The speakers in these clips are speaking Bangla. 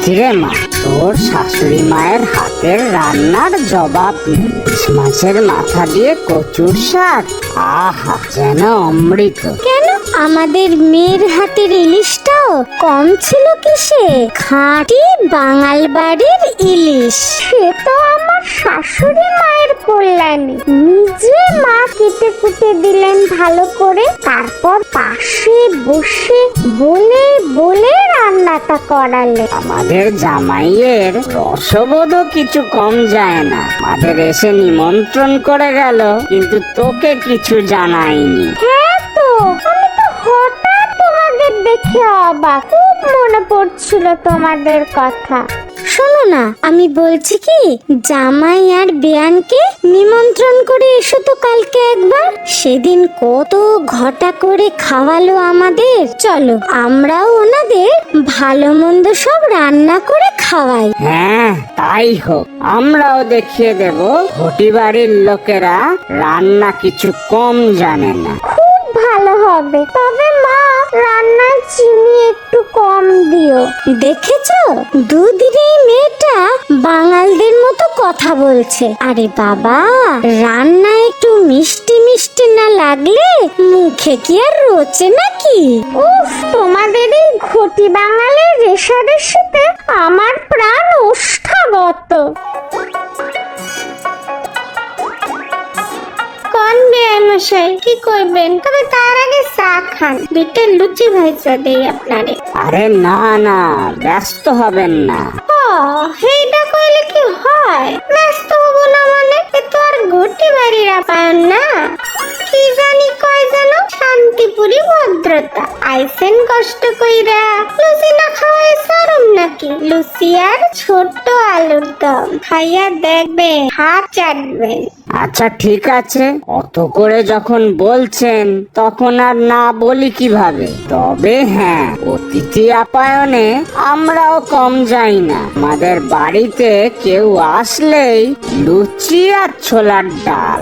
কিরে মা, তোর শাশুড়ি মায়ের হাতের রান্নার জবাব নেই। মাছের মাথা দিয়ে কচুর শাক, আহা যেন অমৃত। কেন আমাদের মেয়ের হাতের ইলিশটাও কম ছিল কিসে? খাঁটি বাঙাল বাড়ির ইলিশ। সে তো আমার শাশুড়ি মায়ের কল্যাণী। নিজে মা কেটে কুটে দিলেন ভালো করে, তারপর পাশে বসে বলে বলে রান্নাটা করালে। আমাদের জামাইয়ের রসবোধও কিছু কম যায় না। আমাদের এসে নিমন্ত্রণ করে গেল, কিন্তু তোকে কিছু জানায়নি। হ্যাঁ তো, আমি তো হঠাৎ তোমাদের দেখে অবাক। খুব মনে পড়ছিল তোমাদের কথা। শোনো না, আমি বলছি কি, জামাই আর বেয়ানকে নিমন্ত্রণ করে এসো তো কালকে একবার। সেদিন কত ঘটা করে খাওয়ালো আমাদের। চলো আমরাও ওনাদের ভালো মন্দ সব রান্না করে খাওয়াই। হ্যাঁ তাই হোক, আমরাও দেখিয়ে দেব ঘটি বাড়ির লোকেরা রান্না কিছু কম জানে না। খুব ভালো হবে, তবে মা রান্নায় চিনি একটু কম দিও। দেখেছো, দুদিনেই মেয়েটা বাঙালদের মতো কথা বলছে। আরে বাবা, রান্না একটু মিষ্টি মিষ্টি না লাগলে মুখে কি আর রোচে নাকি? উফ, তোমাদের এই ঘটি বাঙালের রেশারেশিতে আমার প্রাণ ওষ্ঠাগত। মশাই কি করবেন? তবে তার আগে চা খান, দুইটা লুচি ভাইজা দেই আপনারে। আরে না না, ব্যস্ত হবেন না। ও সেইটা কইলে কি হয়? ব্যস্ত হবো না মানে? এ তো আর ঘটি বাড়ির আপায়ন না। কি জানি কয় যেন শান্তিপুরি ভদ্রতা। আইসেন কষ্ট কইরা, লুচি না খাওয়াই সারম নাকি? লুচি আর ছোট্ট আলুর দম খাইয়া দেখবেন, হাত চাটবেন। আচ্ছা ঠিক আছে, অত করে যখন বলছেন তখন আর না বলি কিভাবে। তবে হ্যাঁ, অতিথি আপ্যায়নে আমরাও কম যাই না। আমাদের বাড়িতে কেউ আসলেই লুচি আর ছোলার ডাল।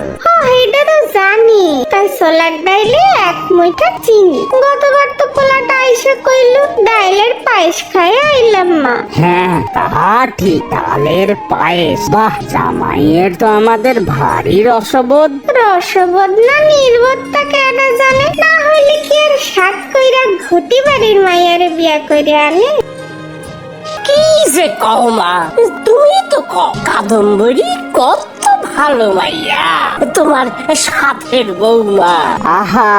এটা তো জানি, তাই ছোলার ডাইলে এক মুঠা চিনি। গতবার তো পোলাটা আইসা কইলো ডাইলের পায়েস খাইয়া আইলাম মা। হ্যাঁ তা ঠিক, ডালের পায়েস। বাহ, জামাইয়ের তো আমাদের ভারী রসবোধ। রসবোধ না নির্বোধ তা কেডা জানে? না হইলে কি আর সাত কইরা ঘটি বাড়ির মাইয়ারে বিয়া কইরা আনে? কি যে কও মা, তুমি তো কাদম্বরী কত ভালো মাইয়া, তোমার সাথের বৌমা। আহা,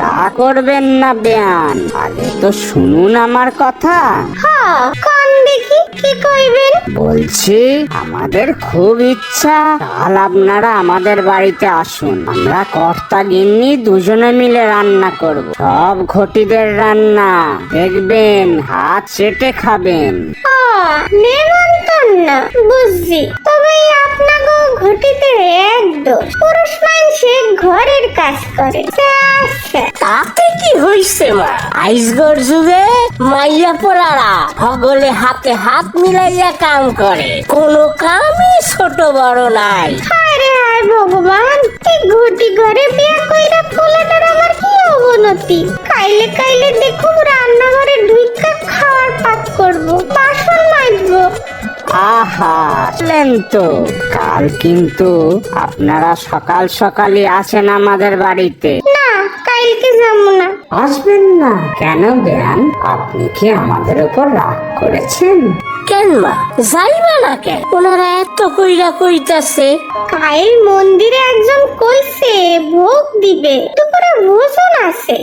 রাগ করবেন না বেয়ান, আগে তো শুনুন আমার কথা। হ্যাঁ, কোন দেখি কি কইবেন? বলছি আমাদের খুব ইচ্ছা কাল আপনারা আমাদের বাড়িতে আসুন। আমরা কর্তা গিন্নি দুজনে মিলে রান্না করব, সব ঘটিদের রান্না। দেখবেন হাত চেটে খাবেন। নেমন্তন্ন বুঝছি, তবে আপনাকে ঘটিতে এক দোষ, পুরুষ মানুষে ঘরের কাজ করে। আচ্ছা তাতে কি হইছে মা? আইসগর যুগে মাইয়া পোলারা হগলে হাতে হাত মিলাইয়া কাম করে, কোনো কামই ছোট বড় নাই। আরে হায় ভগবান, এই ঘটি ঘরে বিয়া কইরা পোলাটার আমার কি অবনতি। কাইলে কাইলে দেখুন রান্নাঘরে ঢুইকা খাওয়ার পাক করবো, বাসন মাজবো। আহা, আসলেন তো। কাল কিন্তু আপনারা সকাল সকালই আসেন আমাদের বাড়িতে। না, কালকে যাবো না। আসবেন না কেন বেয়ান? আপনি কি আমাদের উপর রাগ করেছেন? কেন মা, যাইবা না কেন? ওনারা এত কইরা কইতাছে। কাল মন্দিরে একজন কইছে ভোগ দিবে, দুপুরে ভোজন আছে।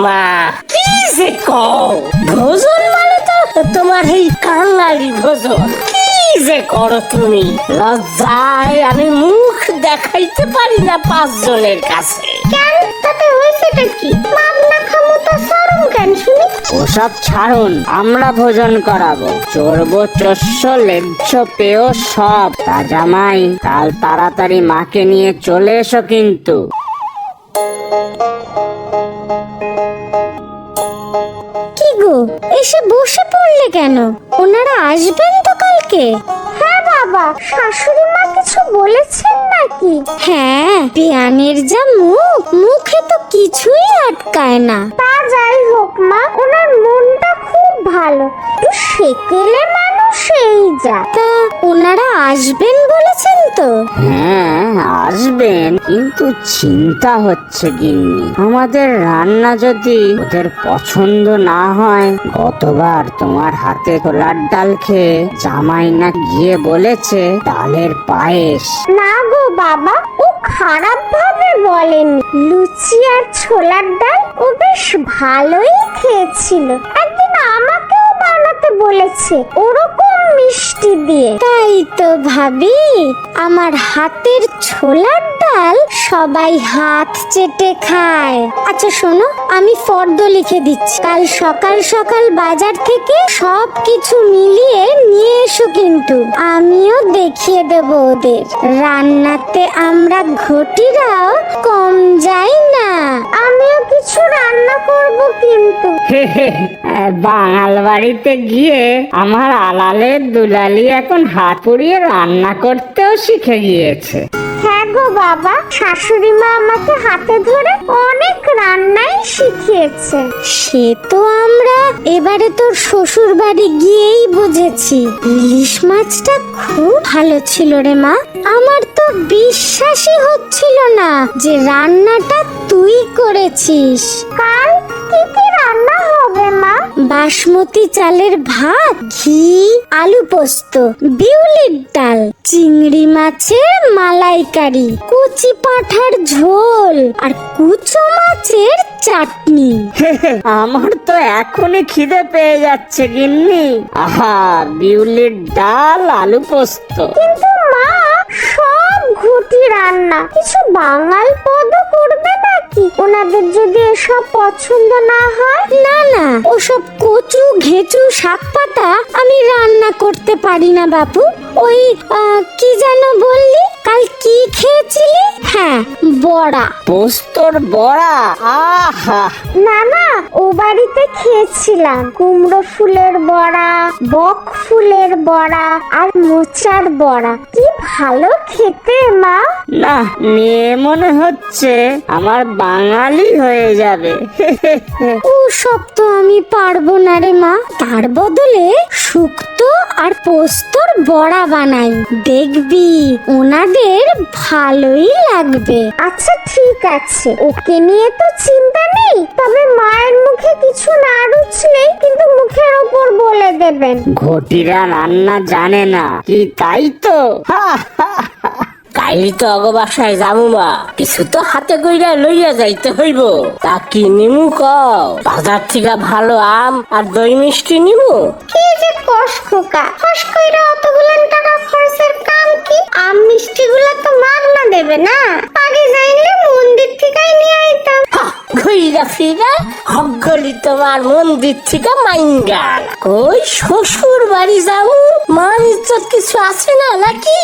মা কি যে কও, ভোজন মানে তো তোমার এই কাঙালি ভোজন। কি যে করো তুমি, লজ্জায় আমি মুখ দেখাইতে পারি না 5 জনের কাছে। কেন, তাতে হয়েছেটা কি? মাগনা খামু তো সরম কেন শুনি? ওসব ছাড়ুন, আমরা ভোজন করাবো। চড়বো চস্য লেজ্জ পেয় সব। তা জামাই, কাল তাড়াতাড়ি মাকে নিয়ে চলে এসো কিন্তু। কি গো, এসে বসে পড়লে কেন? ওনারা আসবেন তো কালকে? হ্যাঁ বাবা, শাশুড়ি মা কিছু বলেছেন নাকি? হ্যাঁ, বিয়ানের যা মুখ, মুখে তো কিছুই আটকায় না। তা যাই হোক মা, ওনার মনটা খুব ভালো। একটু সেকেলে মানুষ এই যা। তা ওনারা আসবেন বলেছেন তো? হ্যাঁ আসবেন, কিন্তু চিন্তা হচ্ছে গিন্নি, আমাদের রান্না যদি ওদের পছন্দ না হয়। গতবার তোমার হাতে ছোলার ডাল খেয়ে জামাই না গিয়ে বলেছে ডালের পায়েস। না গো বাবা, ও খারাপ ভাবে বলেনি। লুচি আর ছোলার ডাল ও বেশ ভালোই খেয়েছিল। একদিন আমাকেও বানাতে বলেছে ওরকম মিষ্টি দিয়ে। তাই তো ভাবি, আমার হাতের ছোলার ডাল সবাই হাত চেটে খায়। আচ্ছা শোনো, আমি ফর্দ লিখে দিচ্ছি, কাল সকাল সকাল বাজার থেকে সব কিছু মিলিয়ে নিয়ে এসো। কিন্তু আমিও দেখিয়ে দেব ওদের, রান্নাতে আমরা ঘটিরাও কম যাই না। আমিও কিছু রান্না করব কিন্তু। বাঙাল বাড়িতে গিয়ে আমার আলালের দুলালি এখন হাত পুড়িয়ে রান্না করতেও শিখে গিয়েছে। হ্যাঁ গো বাবা, শাশুড়ি মা আমাকে হাতে ধরে অনেক রান্নাই শিখিয়েছে। সে তো আমরা এবারে তোর শ্বশুর বাড়ি গিয়েই বুঝেছি। ইলিশ মাছটা খুব ভালো ছিল রে মা। আমার তো বিশ্বাসই হচ্ছিল না যে রান্নাটা তুই করেছিস। কাল কি কি রান্না হবে মা? বাসমতি চালের ভাত, ঘি, আলু পোস্ত, বিউলির ডাল, চিংড়ি মাছের মালাইকারি, কচি পাঁঠার ঝোল আর কুচো মাছের চাটনি। আমার তো এখনই খিদে পেয়ে যাচ্ছে গিন্নি। আহা, বিউলির ডাল, আলু পোস্ত। কিন্তু মা, সব ঘুটি রান্না, কিছু বাঙাল পদ করবে নাকি? ওনাদের যদি এসব পছন্দ না হয়? না না, ওসব কচু ঘেচু শাক পাতা আমি রান্না করতে পারি না বাপু। ওই কি যেন বললি, কাল কি খেয়েছিলি? হ্যাঁ, বড়া। পোস্তর বড়া? আহা, না না, ও বাড়িতে খেয়েছিলাম কুমড়ো ফুলের বড়া, বক ফুলের বড়া আর মোচার বড়া। কি ভালো খেতে মা। না, মেয়ে মনে হচ্ছে আমার বাঙালি হয়ে যাবে। ও সব তো আমি পারবো না রে মা। তার বদলে শুক্তো আর পোস্তর বড়া বানাই, দেখবি ওনাদের ভালোই লাগবে। আচ্ছা ঠিক আছে, ওকে নিয়ে তো চিন্তা নেই। তবে মায়ের মুখে কিছু না রুচলে কিন্তু মুখের ওপর বলে দেবেন ঘটিরা রান্না জানে না কি, তাই তো? কাইলি তো অগ বাসায় যাবো মা, কিছু তো হাতে কইরা লইয়া যাইতে হইব। তা কি নিমু কও? বাজার থেকে ভালো আম আর দই মিষ্টি নিমু। কি যে কষ খোকা, ফস কইরা অতগুলান টাকা খরচের কাম কি? আম মিষ্টিগুলা তো মাগনা দেবে না। আগে যাইলে মন্দির থেকেই নিয়ে আইতাম। ঘুইরা ফিরা হগলি তোমার মন্দির থেকে মাইঙ্গা। কই শ্বশুর বাড়ি যাবো, মান ইজ্জত কিছু আছে না নাকি?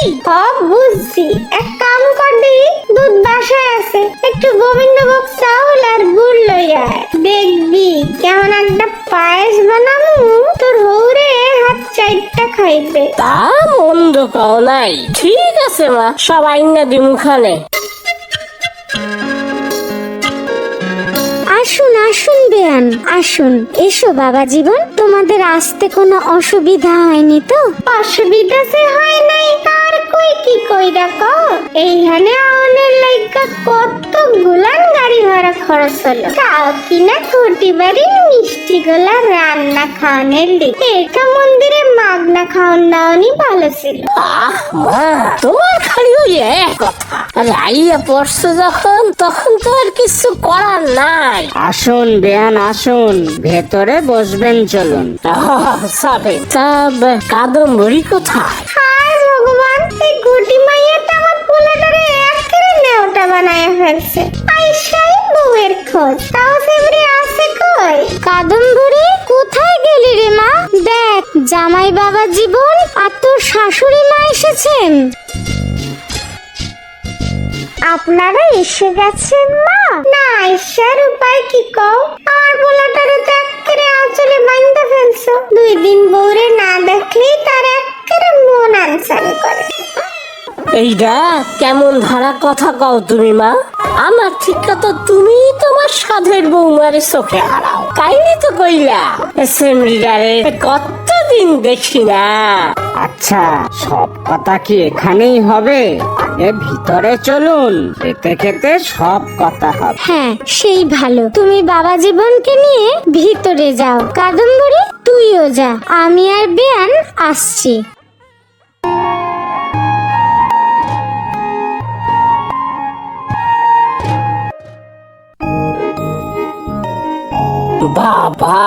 বুঝছি, এক কাম কর দিই, দুধ বাসায় আছে, একটু গোবিন্দভোগ চাউল আর গুড় লইয়া আয়। দেখবি কেমন একটা পায়েস বানামু, তোর হৌরে হাত চাইটা খাইবে। তা মন্দ কও নাই, ঠিক আছে মা, সবাই না দিমুখানে। আসুন আসুন বেয়ান, আসুন। এসো বাবা জীবন, তোমাদের আসতে কোনো অসুবিধা হয়নি তো? অসুবিধা সে হয় নাই, কার কই কি কইরা কও। এইখানে আউনের লাইগা কত গুলান গাড়ি ভাড়া খরচ হলো, তাও কিনা ঘটি বাড়ির মিষ্টি গোলা রান্না খাওয়ানোর দিকে। এটা মন্দিরে মাগনা খাওয়ান দাওনি ভালো ছিল। আহ মা, তোমার খালি ওই এক কথা, রাইয়া পড়ছো যখন, তখন তো আর কিছু করার নাই। আসুন বেয়ান, আসুন, ভেতরে বসবেন, চলুন। সবে তব কাদম্বরী কোথায়? হায় ভগবান, এই গুটি মাইয়াটা আমার পোলাটারে একেবারে নেওটা বানায় ফেলছে। আইসাই বউয়ের খোঁজ, তাও সেবরি আছে কই? কাদম্বরী, কোথায় গেলি রে মা? দেখ, জামাই বাবা জীবন আর তোর শাশুড়ি মা এসেছেন। আপনারা এসে গেছেন মা? না, এসার উপায় কি কও? আর পোলাটারে তো একেবারে আঁচলে বাইন্ধা ফেলছো। 2 দিন বউরে না দেখলেই তার একেবারে মন আনসারি করে। এইটা কেমন ধারা কথা কও তুমি মা? আমার ঠিক তো তুমি তোমার সাধের বৌমারে চোখে হারাও, কাইনি তো কইলা সেমরিডারে কতদিন দেখি না। আচ্ছা, সব কথা কি এখানেই হবে? আগে ভিতরে চলুন, খেতে খেতে সব কথা হবে। হ্যাঁ, সেই ভালো। তুমি বাবা জীবনকে নিয়ে ভিতরে যাও। কাদম্বরী, তুইও যা, আমি আর বেয়ান আসছি। বাবা,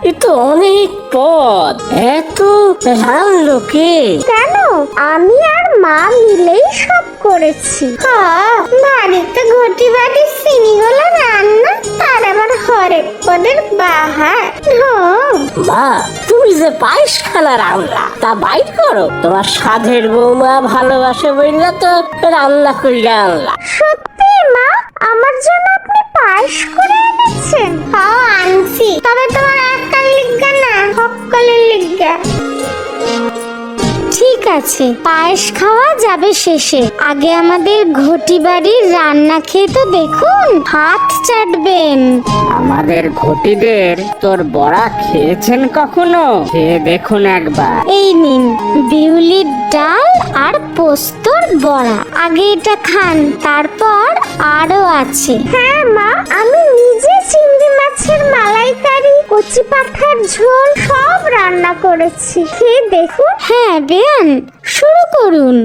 এ তো অনেক পদ, এত রান্না কে? কেন, আমি আর মা মিলেই সব করেছি। বাড়িতে ঘটি বাটি চিনিগুলো রান্না, তার আবার হরেক পদের বাহার। মা, তুমি যে পায়েস খানা রান্না তা বাইর করো, তোমার সাধের বৌমা ভালোবাসে বললে তো রান্না কইরা আনলা। সত্যি মা, আমার জন্য আপনি পায়েস করে এনেছেন? হ্যাঁ, আনছি, তবে তোমার একার লিগা না, সকলের লিগা। ঠিক আছে, পায়েস খাওয়া যাবে শেষে। আগে আমাদের ঘটি বাড়ির রান্না খেয়ে তো দেখুন, হাত চাটবেন। আমাদের ঘটিদের তোর বড়া খেয়েছেন কখনো? খেয়ে দেখুন একবার। এই নিন, বিউলির ডাল আর পোস্তর বড়া। আগে এটা খান, তারপর আরো আছে। হ্যাঁ মা, আমি নিজে চিংড়ি মাছের মালাইকারি, কচি পাঠার ঝোল সব রান্না করেছি, খেয়ে দেখুন। হ্যাঁ বেয়ান, শুরু করুন।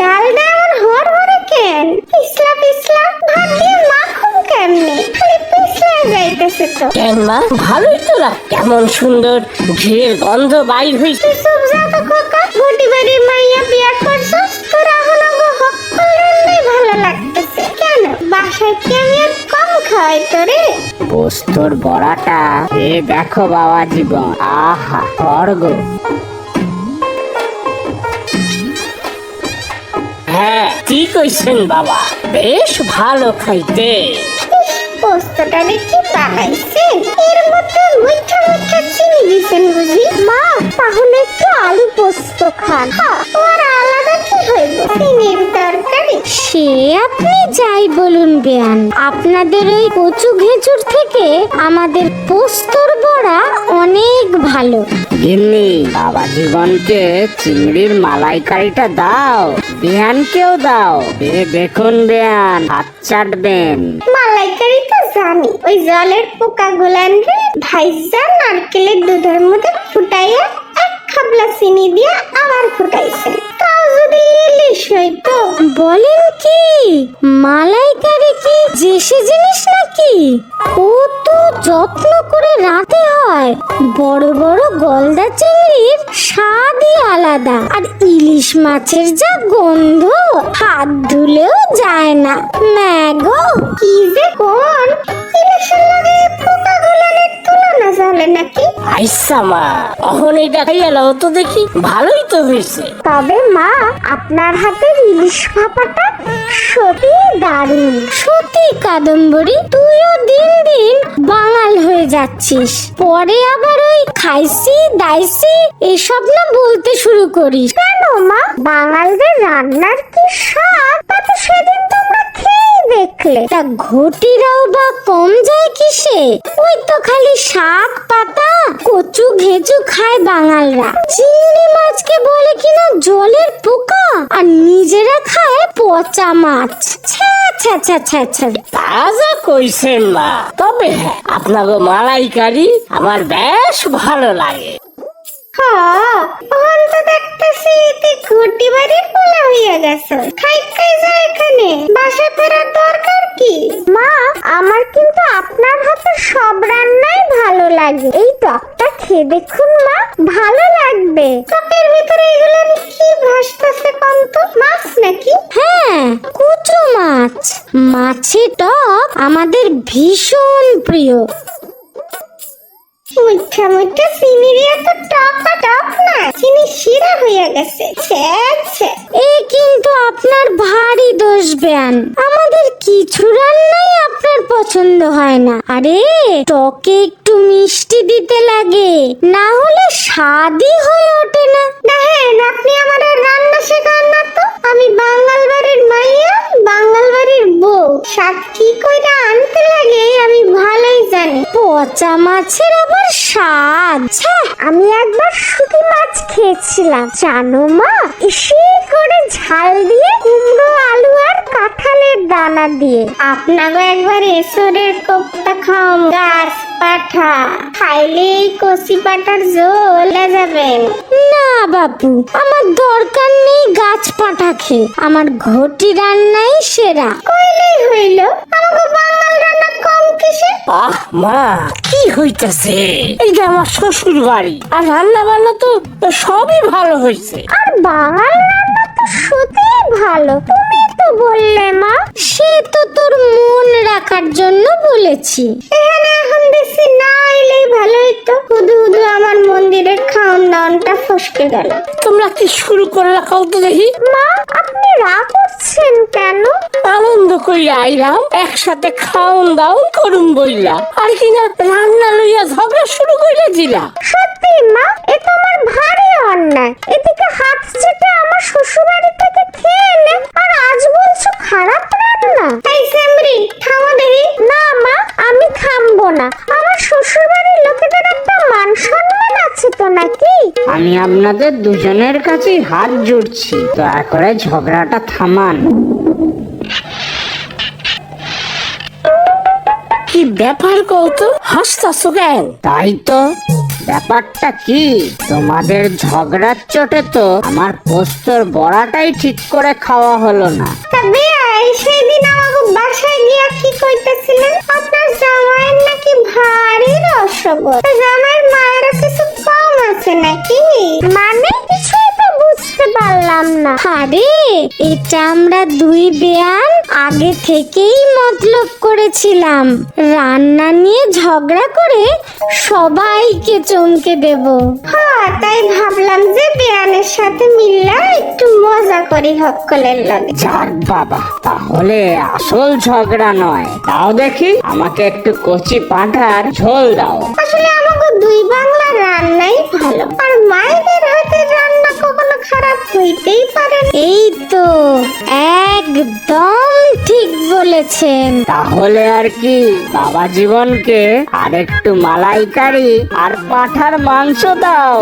ডালটা আমার হর হরে কেন? পিছলা পিছলা, ভাত দিয়ে মাখুন কেমনে? খালি পিছলা যাইতেছে তো। কেন মা, ভালোই তো লাগ, কেমন সুন্দর ঘিয়ের গন্ধ বাইর হইছে। সব যত কথা, ঘটি বাড়ির মাইয়া বিয়া করছস, তোর এখন আগো হকলেই ভালো লাগতেছে। কেন, বাসায় কি আমি আর কম খাওয়াই তোরে? পোস্তর বড়াটা এ দেখো বাবা জীবন, আহা স্বর্গ। হ্যাঁ, ঠিক কইছেন বাবা, বেশ ভালো খাইতে। পোস্তটা দেখি বানাইছেন, এর মধ্যে মিঠা মিঠা চিনি দিছেন বুঝি? মা, তাহলে একটু আলু পোস্ত খান। ওর আলাদা কি হইব, চিনির তরকারি? সে আপনি যাই বলুন বেয়ান, আপনাদের ওই কচু ঘেঁচুর থেকে আমাদের পোস্তর বড়া অনেক ভালো। গিন্নি, বাবা জীবনকে চিংড়ির মালাইকারিটা দাও, বেয়ানকেও দাও। দেখুন বেয়ান, হাত চাটবেন। মালাইকারি তো জানি, ওই জলের পোকা গুলান রে ভাইজা নারকেলের দুধের মধ্যে ফুটাইয়া এক খাবলা চিনি দিয়ে আবার ফুটাইছেন। তাও যদি ইলিশ হইতো। বলেন কি, মালাইকারি কি দেশি জিনিস নাকি? কত যত্ন করে রাতে হয়। বড় বড় গলদা চিংড়ির স্বাদই আলাদা, আর ইলিশ মাছের যা গন্ধ, হাত ধুলেও যায় না। ম্যাগো, কি যে কোন, ইলিশের লাগে পোকা গুলানের তুলনা চলে নাকি? আইসা মা, অহন এটা খাইয়া লও তো দেখি, ভালোই তো হয়েছে। তবে মা, আপনার হাতের ইলিশ ভাপাটা সত্যি দারুণ। সত্যি কাদম্বরী, তুইও দিন দিন বাঙাল হয়ে যাচ্ছিস। পরে আবার ওই খাইছি দাইছি এসব না বলতে শুরু করিস। কেন মা, বাঙালদের রান্নার কি স্বাদ, তা তো সেদিন তোমরা খেয়েই দেখলে। তা ঘটিরাও বা কম যায় কিসে? ওই তো খালি শাক পাতা কচু ঘেঁচু খায় বাঙালরা। চিংড়ি মাছকে বলে কিনা জলের পোকা, আর নিজেরা খায় পচা মাছ। ছ্যা ছ্যা ছ্যা ছ্যা ছ্যা। তাজা কইছেন মা, তবে হ্যাঁ, আপনাকে মালাইকারি আমার বেশ ভালো লাগে। তো দেখতেছি ঘটি বাড়ির পোলা হইয়া গেছে। খাই খাই যা এখানে, বাসা ফেরার দরকার কি? মা, আমার কিন্তু আপনার হাতে সব রান্নাই ভালো লাগে। এই টকটা খেয়ে দেখুন মা, ভালো লাগবে। টকের ভিতরে এগুলো কি ভাসতেছে কন্ত? মাছ নাকি? হ্যাঁ, কুচো মাছ। মাছের টক আমাদের ভীষণ প্রিয়। মিঠা মিঠা চিনি দিয়ে তো টকটা টক না, চিনি শিরা হইয়া গেছে। এই কিন্তু আপনার ভারী দোষ বেয়ান, আমাদের কি কিছু রান্নাই আপনার পছন্দ হয় না। আরে টকে একটু মিষ্টি দিতে লাগে, না হলে স্বাদই হয়ে ওঠে না। দেখেন, আপনি আমার রান্না শেখান না তো। আমি বাঙাল বাড়ির মাইয়া, বাঙাল বাড়ির বউ। স্বাদ কি কইরা আনতে লাগে আমি ভালোই জানি। পচা মাছের আবার স্বাদ। আমি একবার শুধু মাছ খেয়েছিলাম জানো মা, ইসে করে ঝাল দিয়ে, কুমড়ো আলু আর কাঁঠালের দানা দিয়ে। আপনাকে একবার এসরের কোপ্তা খাও, গাছ পাঠা খাইলে কচি পাটার জ্বলে যাবেন। না বাপু, আমার দরকার নেই গাছ পাঠা খেয়ে, আমার ঘটি রান্নাই সেরা। কইলেই হইল, আমাকে বাঙাল রান্না কম কিসে? আহ মা, কি হইতাছে? এইটা আমার শ্বশুর বাড়ি, আর রান্না বান্না তো সবই ভালো হয়েছে। আর বাঙাল রান্না তো সত্যিই ভালো, তুমি তো বললে মা। সে তো তোর মন রাখার জন্য বলেছি। এখানে এখন দেখছি না এলেই ভালো হইতো। শুধু শুধু আমার মন্দিরের খাওন দাওনটা ফসকে গেল। তোমরা কি শুরু করলা কাউ তো দেখি? মা, আপনি রাগ করছেন কেন? আনন্দ কইরা আইলাম, একসাথে খাওন দাওন করুম বইলা, আর কিনা রান্না লইয়া ঝগড়া শুরু কইরা দিলা। সত্যি মা, এ তো আমার ভারী অন্যায়। এদিকে হাত চেটে আমার শ্বশুরবাড়ি থেকে খেয়ে এলে, আর আজ বলছো খারাপ রান্না। এই সেমরি, খাওয়া দেহি। না মা, আমি থামবো না। আমার শ্বশুরবাড়ির লোকেদের একটা মান সম্মান আছে তো নাকি? আমি আপনাদের দুজনের কাছেই হাত জুড়ছি, দয়া করে ঝগড়াটা থামান। কি ব্যাপার কৌতো, হাসতাছো কেন? তাই তো, ব্যাপারটা কি? তোমাদের ঝগড়ার চোটে তো আমার পোস্তর বড়াটাই ঠিক করে খাওয়া হলো না। তবে সেই দিন আমাকে বাসায় গিয়া কি কইতেছিলেন? আপনার জামাইয়ের নাকি ভারী রসগোল। জামাইয়ের মায়ের কিছু কম আছে নাকি? মানে কিছুই তো বুঝতে পারলাম না। আরে এটা আমরা দুই বেয়ান আগে থেকেই মতলব করেছিলাম, রান্না নিয়ে ঝগড়া করে সবাইকে চমকে দেব। হ্যাঁ, তাই ভাবলাম যে বেয়ানের সাথে মিললে একটু মজা করি হক্কলের লাগে। যাক বাবা, তাহলে আসল ঝগড়া নয়। তাও দেখি, আমাকে একটু কচি পাঁঠার ঝোল দাও। আসলে আমাকে দুই বাংলা রান্নাই ভালো, আর মায়েদের হাতের রান্না কখনো খারাপ হইতেই পারে না। এই তো একদম ঠিক বলেছেন। তাহলে আর কি, বাবা জীবনকে আর একটু মালাইকারি আর পাঁঠার মাংস দাও।